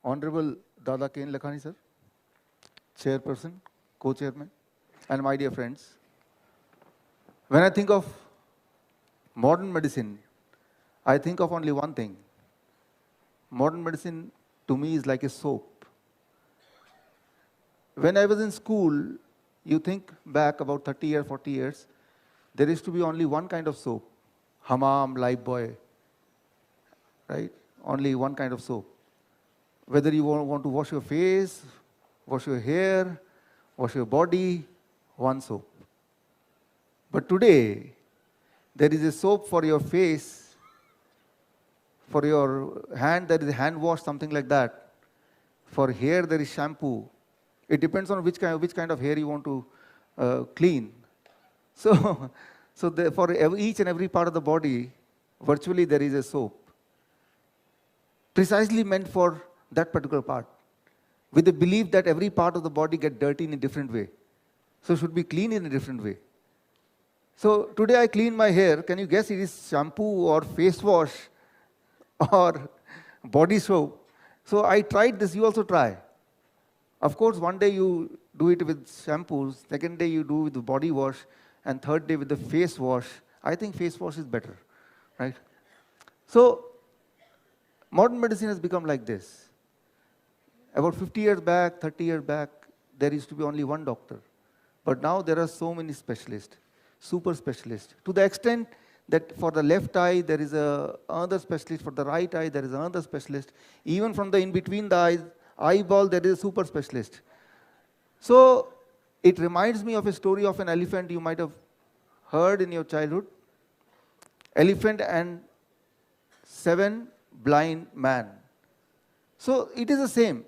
Honorable Dada Ken Lakhani sir, Chairperson, Co-Chairman, and my dear friends. When I think of modern medicine, I think of only one thing. Modern medicine to me is like a soap. When I was in school, you think back about 30 years, 40 years, there used to be only one kind of soap, Hamam, Lifebuoy, right? Only one kind of soap. Whether you want to wash your face, wash your hair, wash your body, one soap. But today, there is a soap for your face, for your hand, there is a hand wash, something like that. For hair, there is shampoo. It depends on which kind of hair you want to clean. So, for each and every part of the body, virtually there is a soap, precisely meant for that particular part, with the belief that every part of the body gets dirty in a different way. So should be clean in a different way. So today I clean my hair. Can you guess it is shampoo or face wash or body soap? So I tried this, you also try. Of course, one day you do it with shampoos, second day you do with the body wash, and third day with the face wash. I think face wash is better, right? So modern medicine has become like this. About 50 years back, 30 years back, there used to be only one doctor. But now there are so many specialists, super specialists, to the extent that for the left eye, there is another specialist, for the right eye, there is another specialist. Even from the in-between the eyes, eyeball, there is a super specialist. So it reminds me of a story of an elephant you might have heard in your childhood. Elephant and 7 blind men. So it is the same.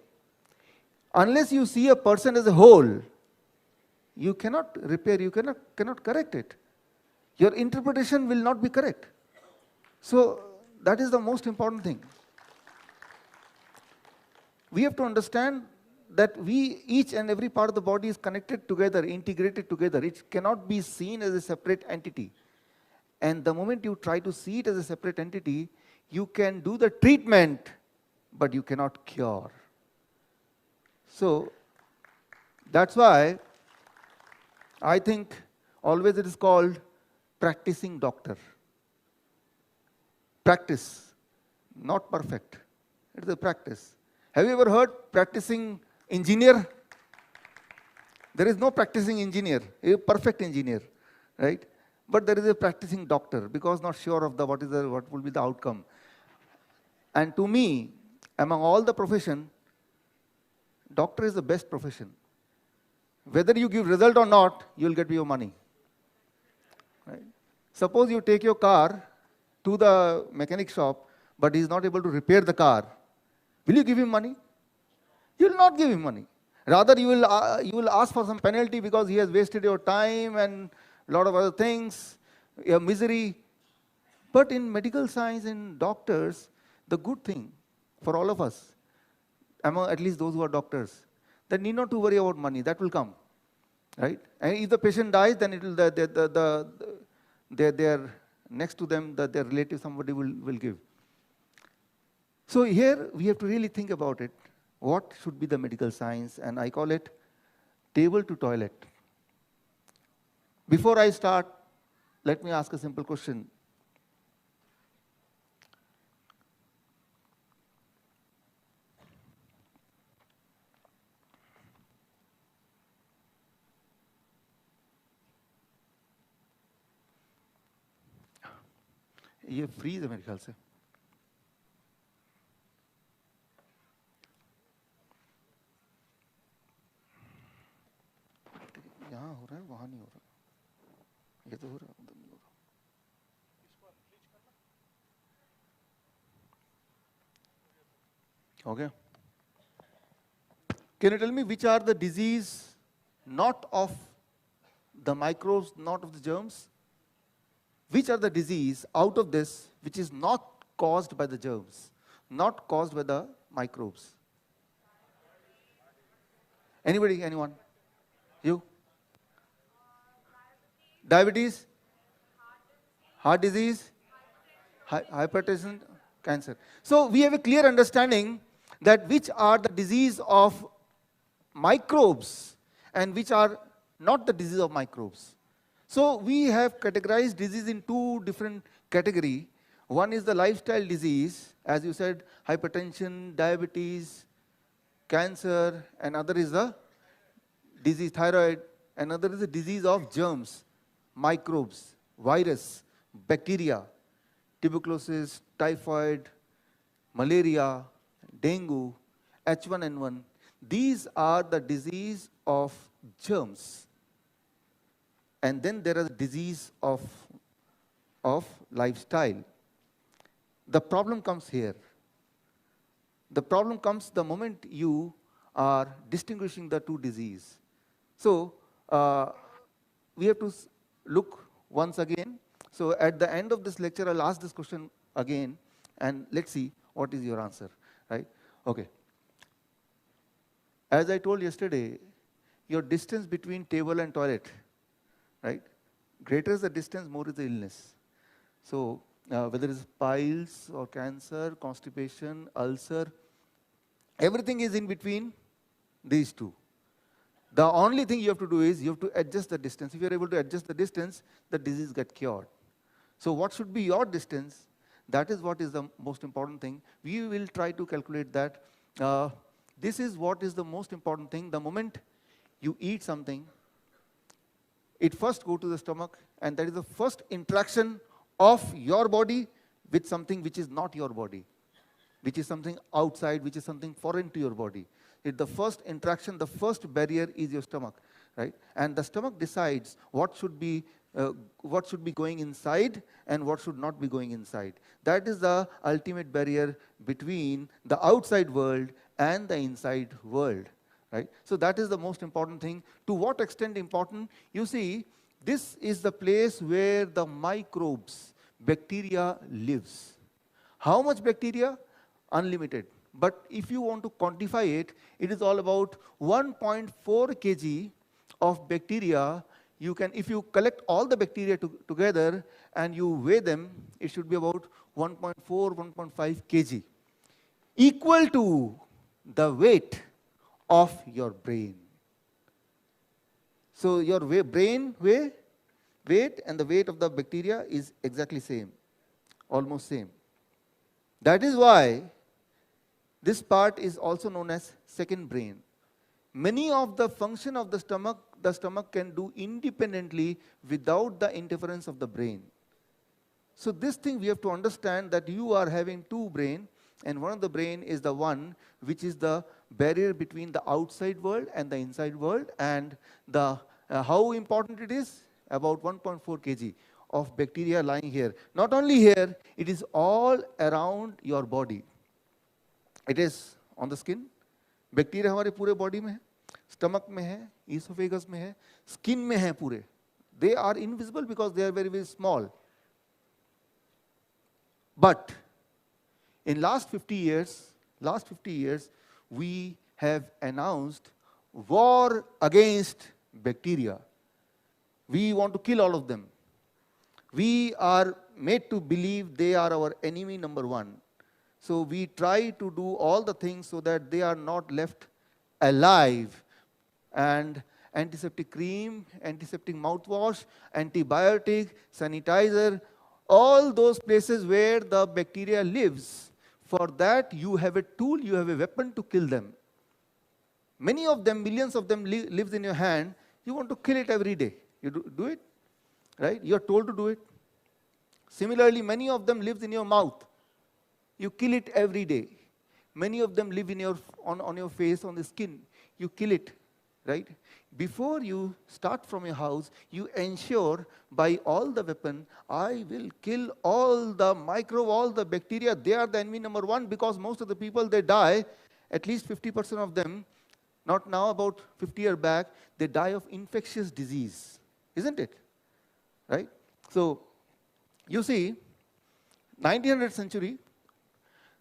Unless you see a person as a whole, you cannot repair, you cannot correct it. Your interpretation will not be correct. So that is the most important thing. We have to understand that each and every part of the body is connected together, integrated together. It cannot be seen as a separate entity. And the moment you try to see it as a separate entity, you can do the treatment, but you cannot cure. So that's why I think always it is called practicing doctor. Practice, not perfect. It is a practice. Have you ever heard practicing engineer? There is no practicing engineer, a perfect engineer, right? But there is a practicing doctor because not sure of what will be the outcome. And to me, among all the profession, doctor is the best profession. Whether you give result or not, you will get your money. Right? Suppose you take your car to the mechanic shop, but he is not able to repair the car. Will you give him money? You will not give him money. Rather, you will ask for some penalty because he has wasted your time and a lot of other things, your misery. But in medical science, in doctors, the good thing for all of us, among at least those who are doctors, they need not to worry about money. That will come, right? And if the patient dies, then it will they're next to them, their relative, somebody will give. So here we have to really think about it. What should be the medical science? And I call it table to toilet. Before I start, let me ask a simple question. ये freeze है मेरे ख्याल से. यहाँ हो रहा है, वहाँ नहीं हो रहा. ये तो हो रहा है, उधर नहीं हो रहा. हो गया? Can you tell me which are the disease not of the microbes, not of the germs? Which are the disease out of this which is not caused by the germs, not caused by the microbes? Anybody, anyone? You? Diabetes? Heart disease? Hypertension? Cancer. So we have a clear understanding that which are the disease of microbes and which are not the disease of microbes. So we have categorized disease in two different categories. One is the lifestyle disease, as you said, hypertension, diabetes, cancer, and other is the disease thyroid, another is the disease of germs, microbes, virus, bacteria, tuberculosis, typhoid, malaria, dengue, H1N1. These are the disease of germs. And then there is disease of lifestyle. The problem comes here. The problem comes the moment you are distinguishing the two diseases. So we have to look once again. So at the end of this lecture, I'll ask this question again, and let's see what is your answer, right? Okay. As I told yesterday, your distance between table and toilet, right? Greater is the distance, more is the illness. So whether it's piles or cancer, constipation, ulcer, everything is in between these two. The only thing you have to do is you have to adjust the distance. If you're able to adjust the distance, the disease gets cured. So what should be your distance? That is what is the most important thing. We will try to calculate that. This is what is the most important thing. The moment you eat something, it first goes to the stomach, and that is the first interaction of your body with something which is not your body, which is something outside, which is something foreign to your body. The first interaction, the first barrier is your stomach, right? And the stomach decides what should be going inside and what should not be going inside. That is the ultimate barrier between the outside world and the inside world, right? So that is the most important thing. To what extent important? You see, this is the place where the microbes, bacteria lives. How much bacteria? Unlimited. But if you want to quantify it, it is all about 1.4 kg of bacteria. You can, if you collect all the bacteria together and you weigh them, it should be about 1.4, 1.5 kg, equal to the weight of your brain. So your brain weight and the weight of the bacteria is exactly same, almost same. That is why this part is also known as second brain. Many of the function of the stomach can do independently without the interference of the brain. So this thing we have to understand, that you are having two brain, and one of the brain is the one which is the barrier between the outside world and the inside world, and the how important it is, about 1.4 kg of bacteria lying here. Not only here, it is all around your body. It is on the skin. Bacteria हमारे पूरे body में है, stomach में है, oesophagus में है, skin में है पूरे. They are invisible because they are very, very small. But in last 50 years, we have announced war against bacteria. We want to kill all of them. We are made to believe they are our enemy number one. So we try to do all the things so that they are not left alive. And antiseptic cream, antiseptic mouthwash, antibiotic, sanitizer, all those places where the bacteria lives. For that, you have a tool, you have a weapon to kill them. Many of them, millions of them lives in your hand. You want to kill it every day. You do it, right? You are told to do it. Similarly, many of them lives in your mouth. You kill it every day. Many of them live in your on your face, on the skin. You kill it, right? Before you start from your house, you ensure by all the weapon, I will kill all the microbe, all the bacteria. They are the enemy number one, because most of the people, they die, at least 50% of them, not now, about 50 years back, they die of infectious disease. Isn't it? Right? So, you see, 1900th century,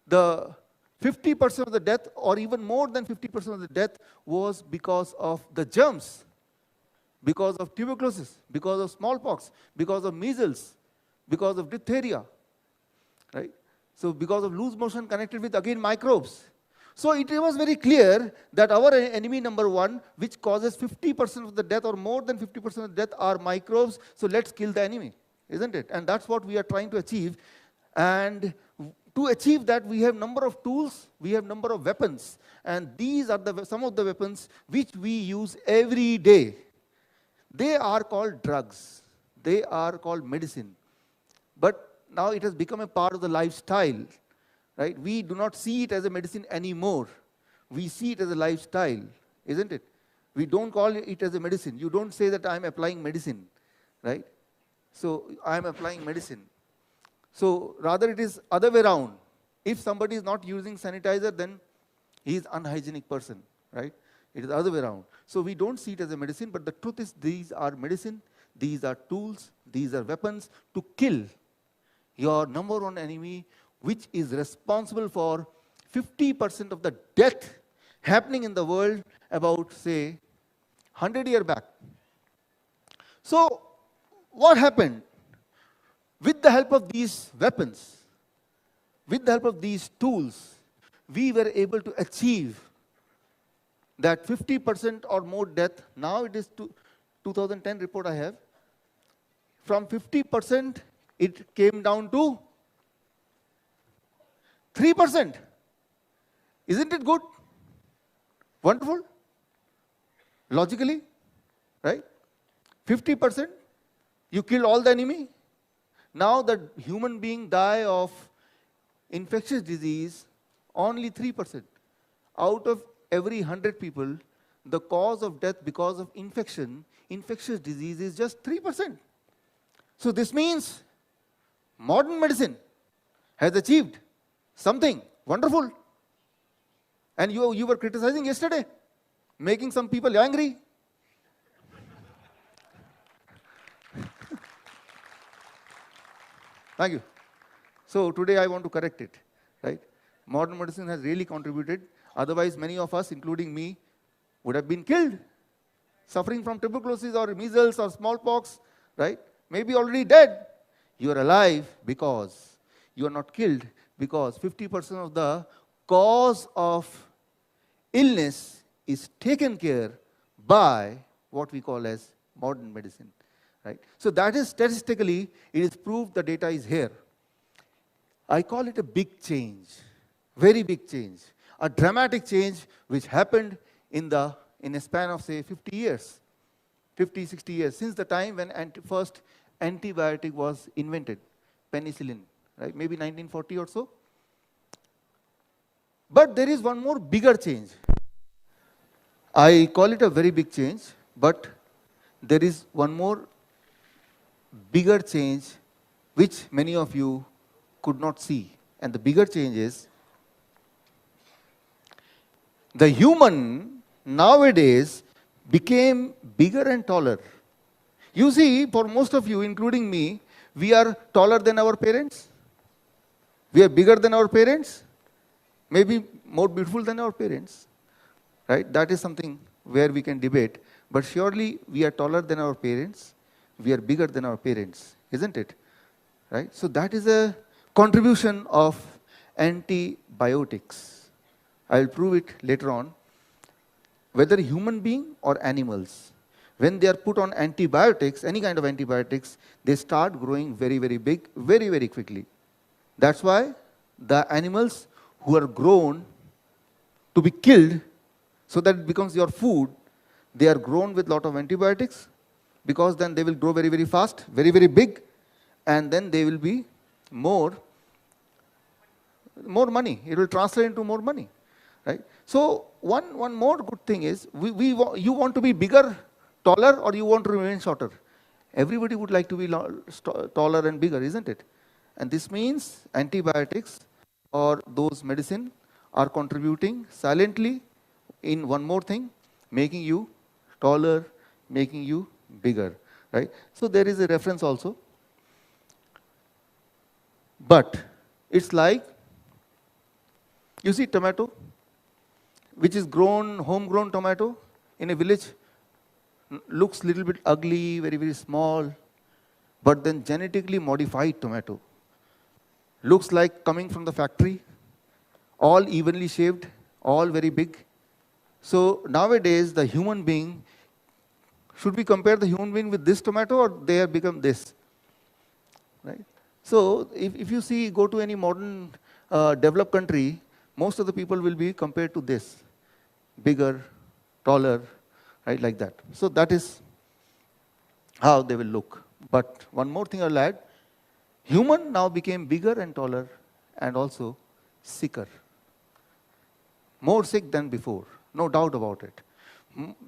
the 50% of the death, or even more than 50% of the death, was because of the germs, because of tuberculosis, because of smallpox, because of measles, because of diphtheria, right? So because of loose motion connected with, again, microbes. So it was very clear that our enemy number one, which causes 50% of the death or more than 50% of the death, are microbes. So let's kill the enemy, isn't it? And that's what we are trying to achieve. And to achieve that, we have number of tools, we have number of weapons. And these are some of the weapons which we use every day. They are called drugs. They are called medicine. But now it has become a part of the lifestyle. Right? We do not see it as a medicine anymore. We see it as a lifestyle, isn't it? We don't call it as a medicine. You don't say that I'm applying medicine, right? So I'm applying medicine. So rather it is other way around. If somebody is not using sanitizer, then he is unhygienic person, right? It is the other way around. So we don't see it as a medicine, but the truth is these are medicine, these are tools, these are weapons to kill your number one enemy, which is responsible for 50% of the death happening in the world about, say, 100 years back. So, what happened? With the help of these weapons, with the help of these tools, we were able to achieve that 50% or more death. Now it is 2010 report I have. From 50%, it came down to 3%. Isn't it good? Wonderful? Logically, right? 50%, you kill all the enemy. Now the human being die of infectious disease, only 3%. Out of every 100 people, the cause of death because of infectious disease is just 3%. So this means modern medicine has achieved something wonderful. And you were criticizing yesterday, making some people angry. Thank you. So today I want to correct it, right? Modern medicine has really contributed. Otherwise, many of us, including me, would have been killed, suffering from tuberculosis or measles or smallpox, right? Maybe already dead. You are alive because you are not killed, because 50% of the cause of illness is taken care by what we call as modern medicine, right? So that is statistically, it is proved, the data is here. I call it a big change, very big change, a dramatic change which happened in a span of, say, 50 years, 50, 60 years, since the time when first antibiotic was invented, penicillin, right? Maybe 1940 or so. But there is one more bigger change. I call it a very big change, but there is one more bigger change which many of you could not see. And the bigger change is the human nowadays became bigger and taller. You see, for most of you, including me, we are taller than our parents. We are bigger than our parents. Maybe more beautiful than our parents. Right? That is something where we can debate. But surely we are taller than our parents. We are bigger than our parents. Isn't it? Right? So that is a contribution of antibiotics. I will prove it later on. Whether human being or animals, when they are put on antibiotics, any kind of antibiotics, they start growing very, very big, very, very quickly. That's why the animals who are grown to be killed so that it becomes your food, they are grown with a lot of antibiotics, because then they will grow very, very fast, very, very big, and then they will be more money. It will translate into more money. Right? So one more good thing is, you want to be bigger, taller, or you want to remain shorter? Everybody would like to be taller and bigger, isn't it? And this means antibiotics or those medicine are contributing silently in one more thing, making you taller, making you bigger. Right? So there is a reference also. But it's like, you see tomato, which is grown, homegrown tomato in a village, looks little bit ugly, very, very small, but then genetically modified tomato. Looks like coming from the factory, all evenly shaped, all very big. So nowadays, the human being, should we compare the human being with this tomato, or they have become this? Right? So if you see, go to any modern developed country, most of the people will be compared to this, bigger, taller, right, like that. So that is how they will look. But one more thing I'll add, human now became bigger and taller and also sicker. More sick than before, no doubt about it.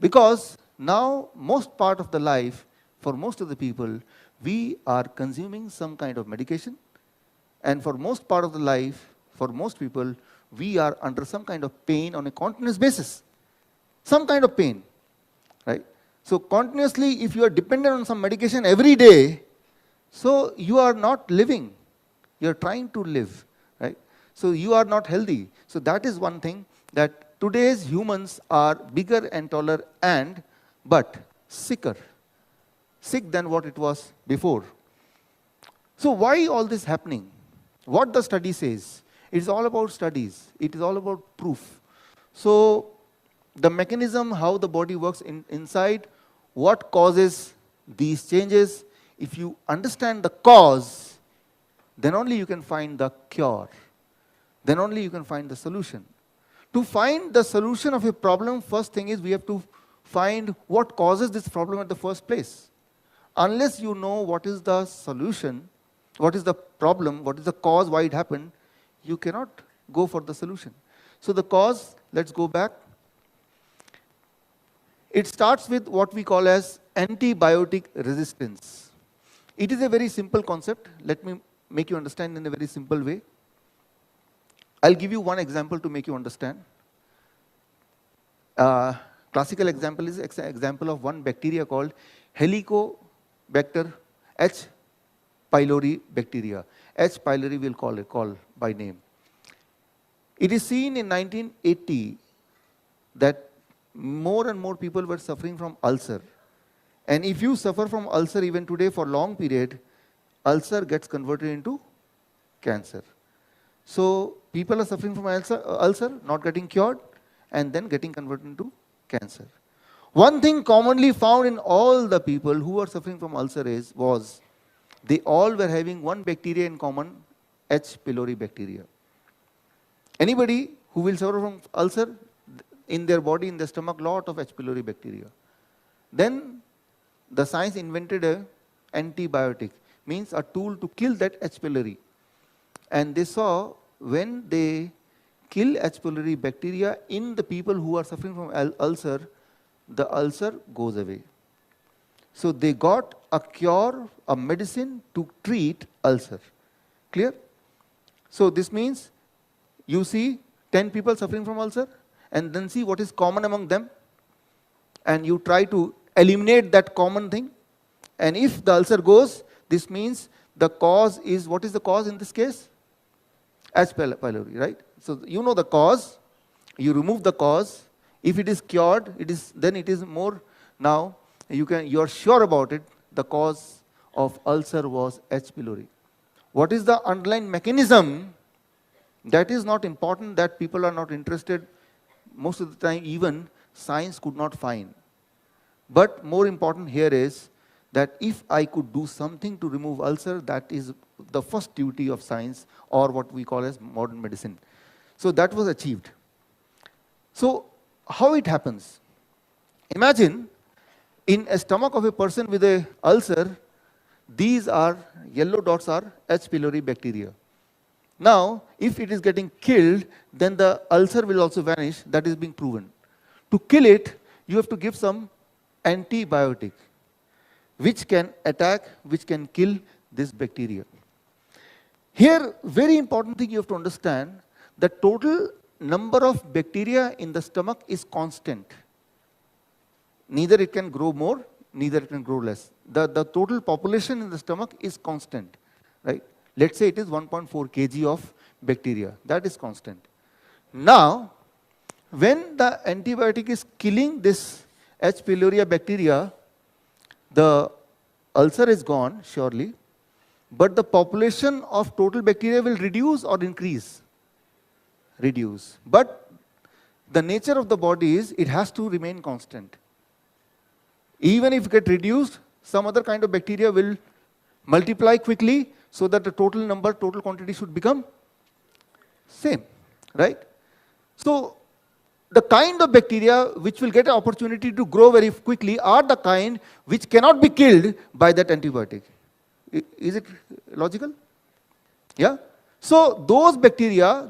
Because now most part of the life, for most of the people, we are consuming some kind of medication, and for most part of the life, for most people, we are under some kind of pain on a continuous basis. Some kind of pain, right? So continuously, if you are dependent on some medication every day, so you are not living. You are trying to live, right? So you are not healthy. So that is one thing, that today's humans are bigger and taller but sicker. Sick than what it was before. So why all this happening? What the study says? It's all about studies. It is all about proof. So the mechanism, how the body works inside, what causes these changes, if you understand the cause, then only you can find the cure. Then only you can find the solution. To find the solution of a problem, first thing is we have to find what causes this problem at the first place. Unless you know what is the solution, what is the problem, what is the cause, why it happened, you cannot go for the solution. So the cause, let's go back. It starts with what we call as antibiotic resistance. It is a very simple concept. Let me make you understand in a very simple way. I'll give you one example to make you understand. Classical example is example of one bacteria called Helicobacter H. pylori bacteria. H. pylori we'll call by name. It is seen in 1980 that more and more people were suffering from ulcer. And if you suffer from ulcer even today for long period, ulcer gets converted into cancer. So people are suffering from ulcer, not getting cured, and then getting converted into cancer. One thing commonly found in all the people who are suffering from ulcer was they all were having one bacteria in common, H. pylori bacteria. Anybody who will suffer from ulcer, in their body, in their stomach, lot of H. pylori bacteria. Then the science invented an antibiotic, means a tool to kill that H. pylori. And they saw when they kill H. pylori bacteria in the people who are suffering from ulcer, the ulcer goes away. So they got a cure, a medicine to treat ulcer. Clear? So this means you see 10 people suffering from ulcer, and then see what is common among them, and you try to eliminate that common thing. And if the ulcer goes, this means the cause is, what is the cause in this case? H. pylori, right? So you know the cause, you remove the cause. If it is cured, then it is more, now you are sure about it, the cause of ulcer was H. pylori. What is the underlying mechanism? That is not important, that people are not interested. Most of the time even science could not find. But more important here is that if I could do something to remove ulcer, that is the first duty of science, or what we call as modern medicine. So that was achieved. So how it happens? Imagine in a stomach of a person with a ulcer, these are, yellow dots are H. pylori bacteria. Now, if it is getting killed, then the ulcer will also vanish. That is being proven. To kill it, you have to give some antibiotic, which can attack, which can kill this bacteria. Here, very important thing you have to understand, the total number of bacteria in the stomach is constant. Neither it can grow more, neither it can grow less. The total population in the stomach is constant, right? Let's say it is 1.4 kg of bacteria. That is constant. Now, when the antibiotic is killing this H. pylori bacteria, the ulcer is gone, surely, but the population of total bacteria will reduce or increase? Reduce. But the nature of the body is it has to remain constant. Even if it get reduced, some other kind of bacteria will multiply quickly so that the total number, total quantity should become same, right? So the kind of bacteria which will get an opportunity to grow very quickly are the kind which cannot be killed by that antibiotic. Is it logical? Yeah? So those bacteria,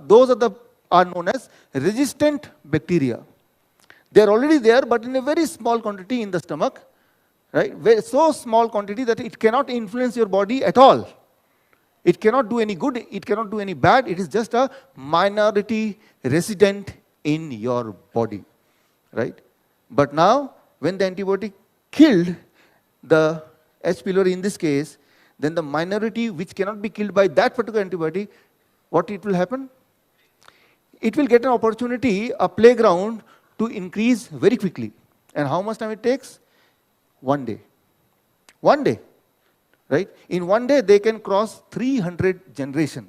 are known as resistant bacteria. They are already there, but in a very small quantity in the stomach, right? So small quantity that it cannot influence your body at all. It cannot do any good, it cannot do any bad. It is just a minority resident in your body, right? But now, when the antibiotic killed the H. pylori in this case, then the minority which cannot be killed by that particular antibiotic, what it will happen? It will get an opportunity, a playground to increase very quickly. And how much time it takes? 1 day. 1 day, right? In 1 day, they can cross 300 generations.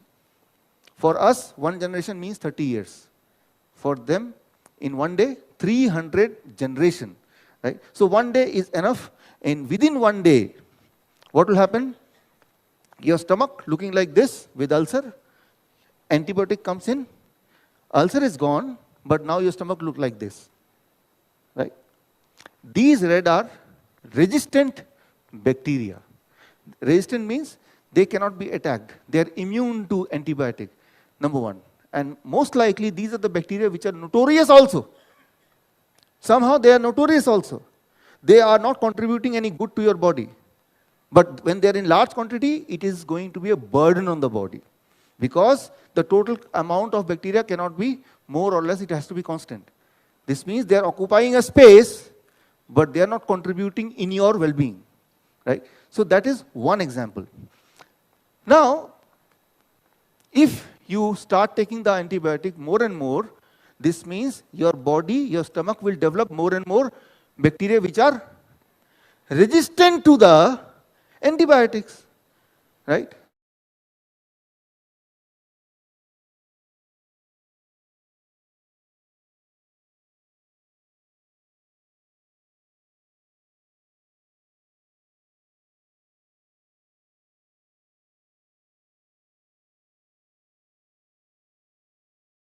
For us, 1 generation means 30 years. For them, in 1 day, 300 generations, right? So 1 day is enough. And within 1 day, what will happen? Your stomach looking like this with ulcer, antibiotic comes in, ulcer is gone, but now your stomach look like this, right? These red are resistant bacteria. Resistant means they cannot be attacked. They are immune to antibiotic, number one. And most likely these are the bacteria which are notorious also. Somehow they are notorious also. They are not contributing any good to your body. But when they are in large quantity, it is going to be a burden on the body. Because the total amount of bacteria cannot be more or less, it has to be constant. This means they are occupying a space, but they are not contributing in your well-being, right? So that is one example. Now, if you start taking the antibiotic more and more, this means your body, your stomach will develop more and more bacteria which are resistant to the antibiotics, right?